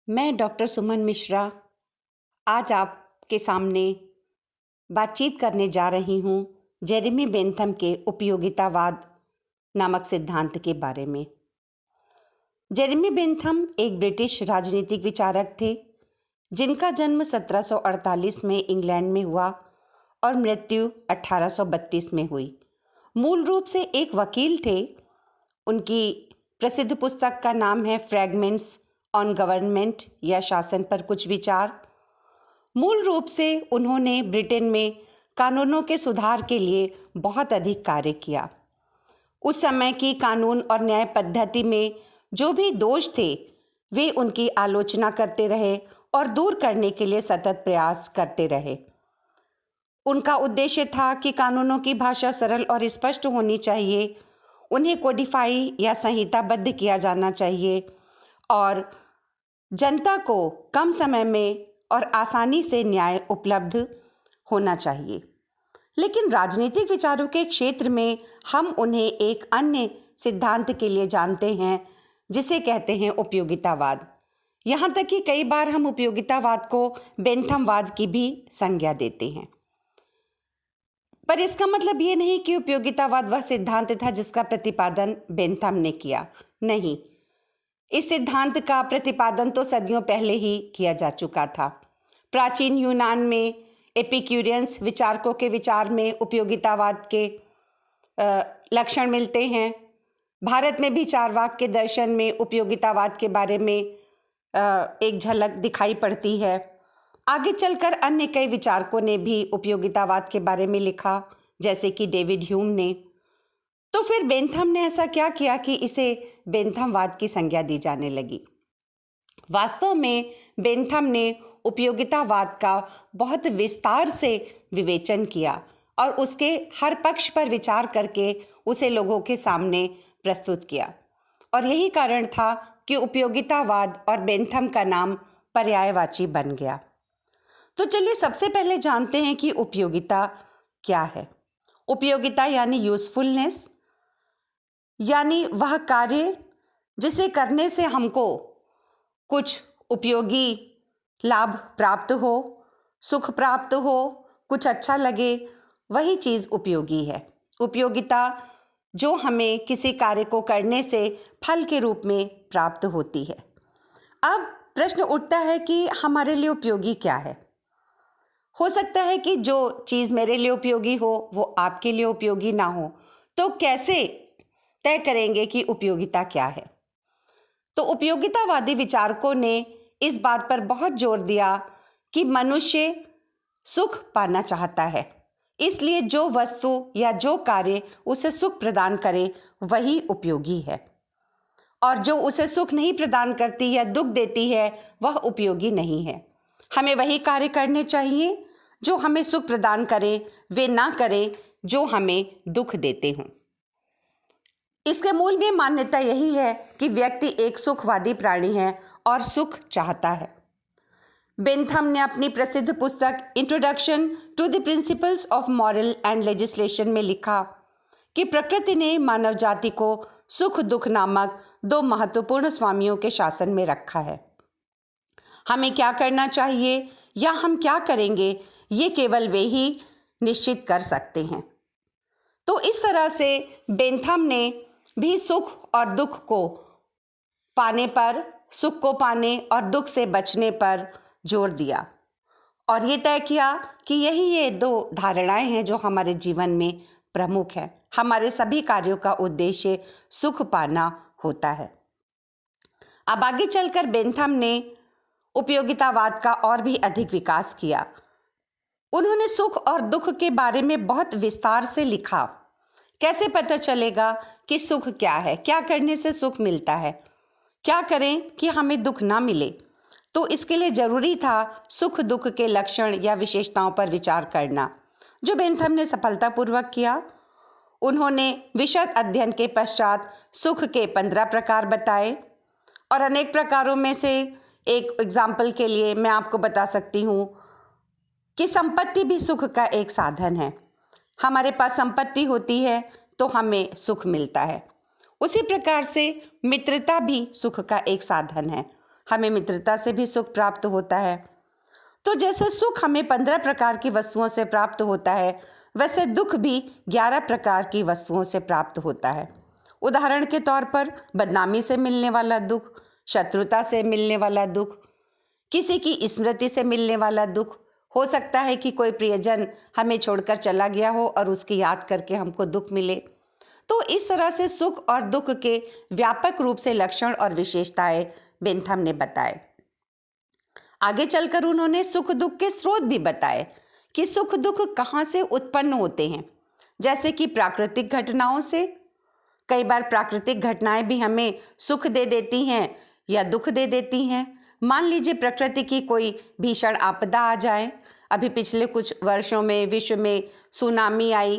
मैं डॉक्टर सुमन मिश्रा आज आपके सामने बातचीत करने जा रही हूँ जेरेमी बेंथम के उपयोगितावाद नामक सिद्धांत के बारे में। जेरेमी बेंथम एक ब्रिटिश राजनीतिक विचारक थे जिनका जन्म 1748 में इंग्लैंड में हुआ और मृत्यु 1832 में हुई। मूल रूप से एक वकील थे। उनकी प्रसिद्ध पुस्तक का नाम है फ्रैगमेंट्स ऑन गवर्नमेंट या शासन पर कुछ विचार। मूल रूप से उन्होंने ब्रिटेन में कानूनों के सुधार के लिए बहुत अधिक कार्य किया। उस समय की कानून और न्याय पद्धति में जो भी दोष थे वे उनकी आलोचना करते रहे और दूर करने के लिए सतत प्रयास करते रहे। उनका उद्देश्य था कि कानूनों की भाषा सरल और स्पष्ट होनी चाहिए, उन्हें कोडिफाई या संहिताबद्ध किया जाना चाहिए और जनता को कम समय में और आसानी से न्याय उपलब्ध होना चाहिए। लेकिन राजनीतिक विचारों के क्षेत्र में हम उन्हें एक अन्य सिद्धांत के लिए जानते हैं जिसे कहते हैं उपयोगितावाद। यहाँ तक कि कई बार हम उपयोगितावाद को बेंथमवाद की भी संज्ञा देते हैं। पर इसका मतलब ये नहीं कि उपयोगितावाद वह सिद्धांत था जिसका प्रतिपादन बेंथम ने किया। नहीं, इस सिद्धांत का प्रतिपादन तो सदियों पहले ही किया जा चुका था। प्राचीन यूनान में एपिक्यूरियंस विचारकों के विचार में उपयोगितावाद के लक्षण मिलते हैं। भारत में भी चारवाक के दर्शन में उपयोगितावाद के बारे में एक झलक दिखाई पड़ती है। आगे चलकर अन्य कई विचारकों ने भी उपयोगितावाद के बारे में लिखा, जैसे कि डेविड ह्यूम ने। तो फिर बेंथम ने ऐसा क्या किया कि इसे बेंथमवाद की संज्ञा दी जाने लगी? वास्तव में बेंथम ने उपयोगितावाद का बहुत विस्तार से विवेचन किया और उसके हर पक्ष पर विचार करके उसे लोगों के सामने प्रस्तुत किया। और यही कारण था कि उपयोगितावाद और बेंथम का नाम पर्यायवाची बन गया। तो चलिए सबसे पहले जानते हैं कि उपयोगिता क्या है। उपयोगिता यानी यूजफुलनेस, यानी वह कार्य जिसे करने से हमको कुछ उपयोगी लाभ प्राप्त हो, सुख प्राप्त हो, कुछ अच्छा लगे, वही चीज़ उपयोगी है। उपयोगिता जो हमें किसी कार्य को करने से फल के रूप में प्राप्त होती है। अब प्रश्न उठता है कि हमारे लिए उपयोगी क्या है। हो सकता है कि जो चीज़ मेरे लिए उपयोगी हो वो आपके लिए उपयोगी ना हो, तो कैसे तय करेंगे कि उपयोगिता क्या है? तो उपयोगितावादी विचारकों ने इस बात पर बहुत जोर दिया कि मनुष्य सुख पाना चाहता है, इसलिए जो वस्तु या जो कार्य उसे सुख प्रदान करे वही उपयोगी है, और जो उसे सुख नहीं प्रदान करती या दुख देती है वह उपयोगी नहीं है। हमें वही कार्य करने चाहिए जो हमें सुख प्रदान करे, वे ना करें जो हमें दुख देते हों। इसके मूल में मान्यता यही है कि व्यक्ति एक सुखवादी प्राणी है और सुख चाहता है। बेंथम ने अपनी प्रसिद्ध पुस्तक introduction to the principles of moral and legislation में लिखा कि प्रकृति ने मानव जाति को सुख दुख नामक दो महत्वपूर्ण स्वामियों के शासन में रखा है। हमें क्या करना चाहिए या हम क्या करेंगे ये केवल वे ही निश्चित कर सकते हैं। तो इस तरह से बेंथम ने भी सुख और दुख को पाने पर, सुख को पाने और दुख से बचने पर जोर दिया और ये तय किया कि ये दो धारणाएं हैं जो हमारे जीवन में प्रमुख है। हमारे सभी कार्यों का उद्देश्य सुख पाना होता है। अब आगे चलकर बेंथम ने उपयोगितावाद का और भी अधिक विकास किया। उन्होंने सुख और दुख के बारे में बहुत विस्तार से लिखा। कैसे पता चलेगा कि सुख क्या है, क्या करने से सुख मिलता है, क्या करें कि हमें दुख ना मिले? तो इसके लिए जरूरी था सुख दुख के लक्षण या विशेषताओं पर विचार करना, जो बेंथम ने सफलतापूर्वक किया। उन्होंने विशद अध्ययन के पश्चात सुख के 15 प्रकार बताए और अनेक प्रकारों में से एक एग्जाम्पल के लिए मैं आपको बता सकती हूँ कि संपत्ति भी सुख का एक साधन है। हमारे पास संपत्ति होती है तो हमें सुख मिलता है। उसी प्रकार से मित्रता भी सुख का एक साधन है। हमें मित्रता से भी सुख प्राप्त होता है। तो जैसे सुख हमें 15 प्रकार की वस्तुओं से प्राप्त होता है, वैसे दुख भी 11 प्रकार की वस्तुओं से प्राप्त होता है। उदाहरण के तौर पर बदनामी से मिलने वाला दुख, शत्रुता से मिलने वाला दुख, किसी की स्मृति से मिलने वाला दुख, हो सकता है कि कोई प्रियजन हमें छोड़कर चला गया हो और उसकी याद करके हमको दुख मिले। तो इस तरह से सुख और दुख के व्यापक रूप से लक्षण और विशेषताएं बेंथम ने बताए। आगे चलकर उन्होंने सुख दुख के स्रोत भी बताए कि सुख दुख कहाँ से उत्पन्न होते हैं। जैसे कि प्राकृतिक घटनाओं से, कई बार प्राकृतिक घटनाएं भी हमें सुख दे देती हैं या दुख दे देती हैं। मान लीजिए प्रकृति की कोई भीषण आपदा आ जाए। अभी पिछले कुछ वर्षों में विश्व में सुनामी आई,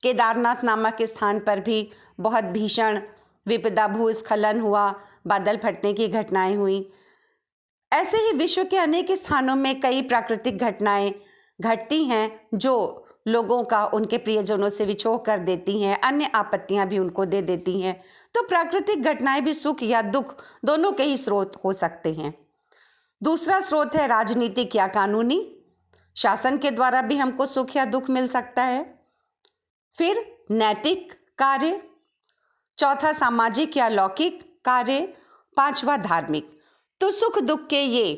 केदारनाथ नामक स्थान पर भी बहुत भीषण विपदा, भूस्खलन हुआ, बादल फटने की घटनाएं हुई। ऐसे ही विश्व के अनेक स्थानों में कई प्राकृतिक घटनाएं घटती हैं जो लोगों का, उनके प्रियजनों से विछोह कर देती हैं, अन्य आपत्तियां भी उनको दे देती हैं। तो प्राकृतिक घटनाएं भी सुख या दुख दोनों के ही स्रोत हो सकते हैं। दूसरा स्रोत है राजनीतिक या कानूनी। शासन के द्वारा भी हमको सुख या दुख मिल सकता है। फिर नैतिक कार्य, चौथा सामाजिक या लौकिक कार्य, पांचवा धार्मिक। तो सुख दुख के ये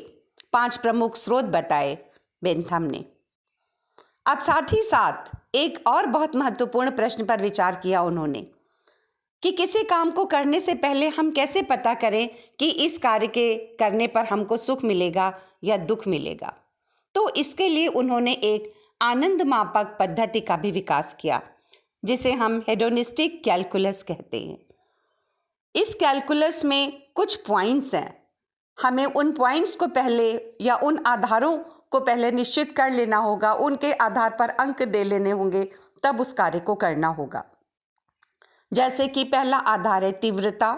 5 प्रमुख स्रोत बताए बेंथम ने। अब साथ ही साथ एक और बहुत महत्वपूर्ण प्रश्न पर विचार किया उन्होंने कि किसी काम को करने से पहले हम कैसे पता करें कि इस कार्य के करने पर हमको सुख मिलेगा या दुख मिलेगा। तो इसके लिए उन्होंने एक आनंद मापक पद्धति का भी विकास किया, जिसे हम हेडोनिस्टिक कैलकुलस कहते हैं। इस कैलकुलस में कुछ पॉइंट्स हैं। हमें उन पॉइंट्स को पहले या उन आधारों को पहले निश्चित कर लेना होगा, उनके आधार पर अंक दे लेने होंगे, तब उस कार्य को करना होगा। जैसे कि पहला आधार है तीव्रता,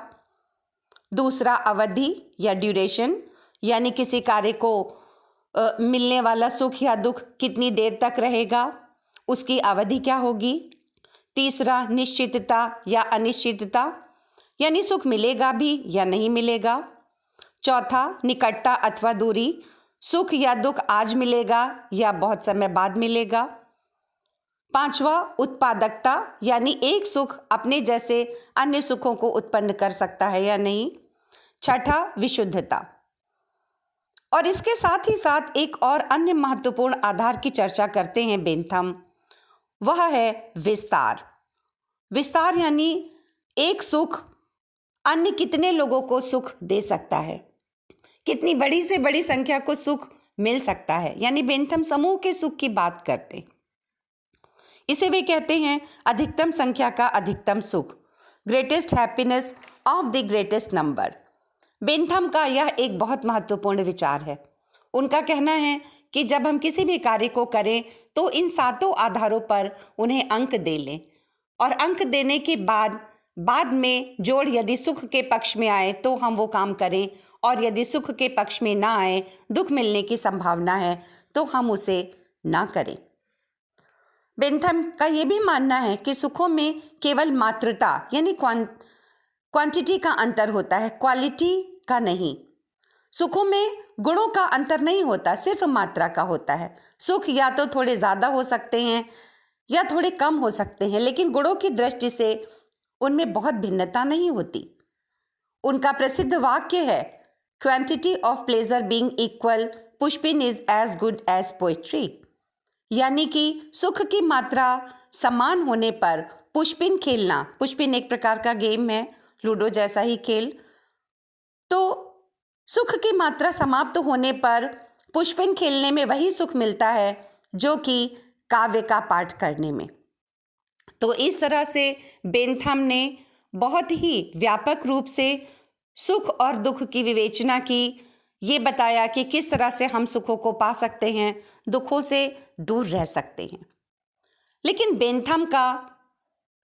दूसरा अवधि या ड्यूरेशन, यानी किसी कार्य को मिलने वाला सुख या दुख कितनी देर तक रहेगा, उसकी अवधि क्या होगी। तीसरा निश्चितता या अनिश्चितता, यानी सुख मिलेगा भी या नहीं मिलेगा। चौथा निकटता अथवा दूरी, सुख या दुख आज मिलेगा या बहुत समय बाद मिलेगा। पांचवा उत्पादकता, यानी एक सुख अपने जैसे अन्य सुखों को उत्पन्न कर सकता है या नहीं। छठा विशुद्धता। और इसके साथ ही साथ एक और अन्य महत्वपूर्ण आधार की चर्चा करते हैं बेंथम, वह है विस्तार। विस्तार यानी एक सुख अन्य कितने लोगों को सुख दे सकता है, कितनी बड़ी से बड़ी संख्या को सुख मिल सकता है, यानी बेंथम समूह के सुख की बात करते। इसे वे कहते हैं अधिकतम संख्या का अधिकतम सुख, greatest happiness of the greatest number. Bentham का यह एक बहुत महत्वपूर्ण विचार है। उनका कहना है कि जब हम किसी भी कार्य को करें तो इन 7 आधारों पर उन्हें अंक दे लें, और अंक देने के बाद में जोड़ यदि सुख के पक्ष में आए तो हम वो काम करें, और यदि सुख के पक्ष में ना आए, दुख मिलने की संभावना है, तो हम उसे ना करें। बेंथम का ये भी मानना है कि सुखों में केवल मात्रता यानी क्वांटिटी का अंतर होता है, क्वालिटी का नहीं। सुखों में गुणों का अंतर नहीं होता, सिर्फ मात्रा का होता है। सुख या तो थोड़े ज़्यादा हो सकते हैं या थोड़े कम हो सकते हैं, लेकिन गुणों की दृष्टि से उनमें बहुत भिन्नता नहीं होती। उनका प्रसिद्ध वाक्य है, quantity of pleasure being equal, pushpin is as good as poetry. यानी कि सुख की मात्रा समान होने पर पुष्पिन खेलना, पुष्पिन एक प्रकार का गेम है, लूडो जैसा ही खेल, तो सुख की मात्रा समाप्त होने पर पुष्पिन खेलने में वही सुख मिलता है जो कि काव्य का पाठ करने में। तो इस तरह से बेंथम ने बहुत ही व्यापक रूप से सुख और दुख की विवेचना की, ये बताया कि किस तरह से हम सुखों को पा सकते हैं, दुखों से दूर रह सकते हैं। लेकिन बेंथम का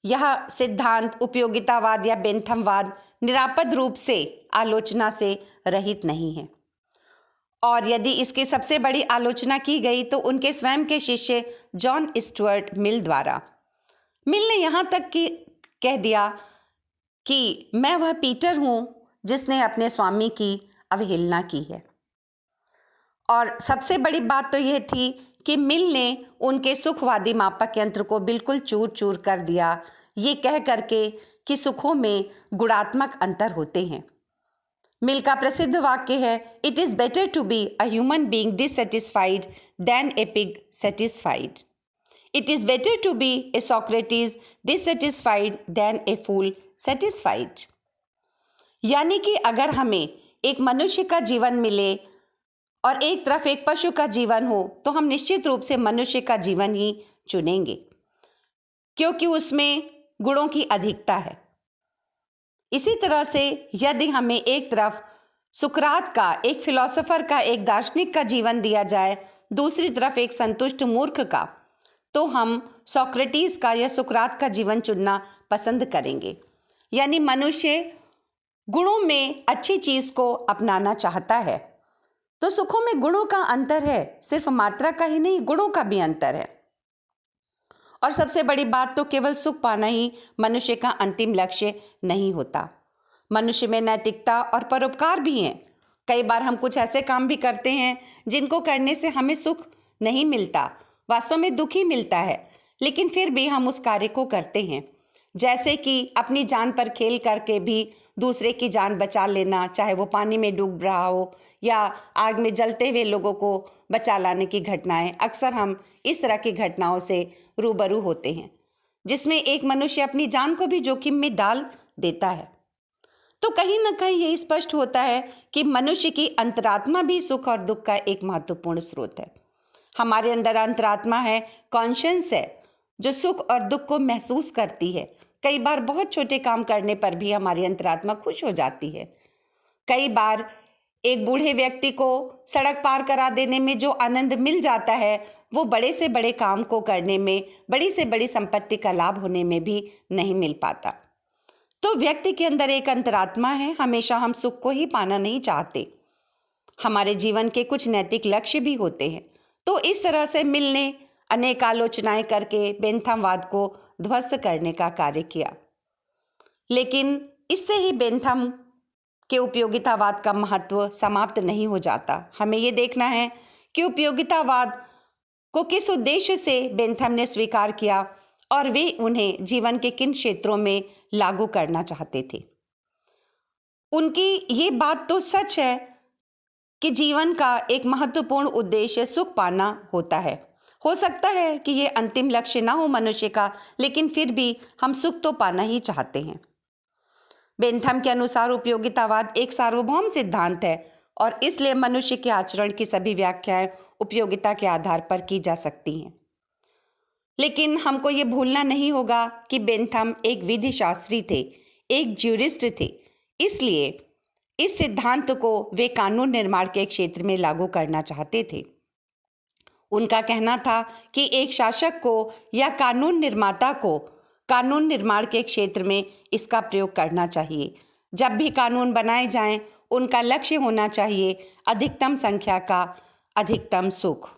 यह सिद्धांत उपयोगितावाद या बेंथमवाद निरापद रूप से आलोचना से रहित नहीं है, और यदि इसकी सबसे बड़ी आलोचना की गई तो उनके स्वयं के शिष्य जॉन स्टुअर्ट मिल द्वारा। मिल ने यहाँ तक कि कह दिया कि मैं वह पीटर हूँ जिसने अपने स्वामी की अवहेलना की है। और सबसे बड़ी बात तो यह थी कि मिल ने उनके सुखवादी मापक यंत्र को बिल्कुल चूर चूर कर दिया, ये कह करके कि सुखों में गुणात्मक अंतर होते हैं। मिल का प्रसिद्ध वाक्य है, it is better to be a human being dissatisfied than a pig satisfied. It is better to be a Socrates dissatisfied than a fool satisfied. यानी कि अगर हमें एक मनुष्य का जीवन मिले और एक तरफ एक पशु का जीवन हो, तो हम निश्चित रूप से मनुष्य का जीवन ही चुनेंगे, क्योंकि उसमें गुणों की अधिकता है। इसी तरह से यदि हमें एक तरफ सुकरात का, एक फिलोसोफर का, एक दार्शनिक का जीवन दिया जाए, दूसरी तरफ एक संतुष्ट मूर्ख का, तो हम सोक्रेटिस का या सुकरात का जीवन चुनना पसंद करेंगे। यानी मनुष्य गुणों में अच्छी चीज़ को अपनाना चाहता है। तो सुखों में गुणों का अंतर है, सिर्फ मात्रा का ही नहीं, गुणों का भी अंतर है। और सबसे बड़ी बात तो केवल सुख पाना ही मनुष्य का अंतिम लक्ष्य नहीं होता। मनुष्य में नैतिकता और परोपकार भी हैं। कई बार हम कुछ ऐसे काम भी करते हैं जिनको करने से हमें सुख नहीं मिलता, वास्तव में दुख ही मिलता है, लेकिन फिर भी हम उस कार्य को करते हैं। जैसे कि अपनी जान पर खेल करके भी दूसरे की जान बचा लेना, चाहे वो पानी में डूब रहा हो या आग में जलते हुए लोगों को बचा लाने की घटनाएं। अक्सर हम इस तरह की घटनाओं से रूबरू होते हैं, जिसमें एक मनुष्य अपनी जान को भी जोखिम में डाल देता है। तो कहीं ना कहीं ये स्पष्ट होता है कि मनुष्य की अंतरात्मा भी सुख और दुख का एक महत्वपूर्ण स्रोत है। हमारे अंदर अंतरात्मा है, कॉन्शियंस है, जो सुख और दुख को महसूस करती है। कई बार बहुत छोटे काम करने पर भी हमारी अंतरात्मा खुश हो जाती है। कई बार एक बूढ़े व्यक्ति को सड़क पार करा देने में जो आनंद मिल जाता है, वो बड़े से बड़े काम को करने में, बड़ी से बड़ी संपत्ति का लाभ होने में भी नहीं मिल पाता। तो व्यक्ति के अंदर एक अंतरात्मा है। हमेशा हम सुख को ही पाना नहीं चाहते, हमारे जीवन के कुछ नैतिक लक्ष्य भी होते हैं। तो इस तरह से मिल ने अनेक आलोचनाएं करके बेंथमवाद को ध्वस्त करने का कार्य किया, लेकिन इससे ही बेंथम के उपयोगितावाद का महत्व समाप्त नहीं हो जाता। हमें ये देखना है कि उपयोगितावाद को किस उद्देश्य से बेंथम ने स्वीकार किया और वे उन्हें जीवन के किन क्षेत्रों में लागू करना चाहते थे। उनकी ये बात तो सच है कि जीवन का एक महत्वपूर्ण उद्देश्य सुख पाना होता है। हो सकता है कि ये अंतिम लक्ष्य ना हो मनुष्य का, लेकिन फिर भी हम सुख तो पाना ही चाहते हैं। बेंथम के अनुसार उपयोगितावाद एक सार्वभौम सिद्धांत है और इसलिए मनुष्य के आचरण की सभी व्याख्याएं उपयोगिता के आधार पर की जा सकती हैं। लेकिन हमको ये भूलना नहीं होगा कि बेंथम एक विधि शास्त्री थे, एक ज्यूरिस्ट थे। इसलिए इस सिद्धांत को वे कानून निर्माण के क्षेत्र में लागू करना चाहते थे। उनका कहना था कि एक शासक को या कानून निर्माता को कानून निर्माण के क्षेत्र में इसका प्रयोग करना चाहिए। जब भी कानून बनाए जाएं, उनका लक्ष्य होना चाहिए अधिकतम संख्या का अधिकतम सुख।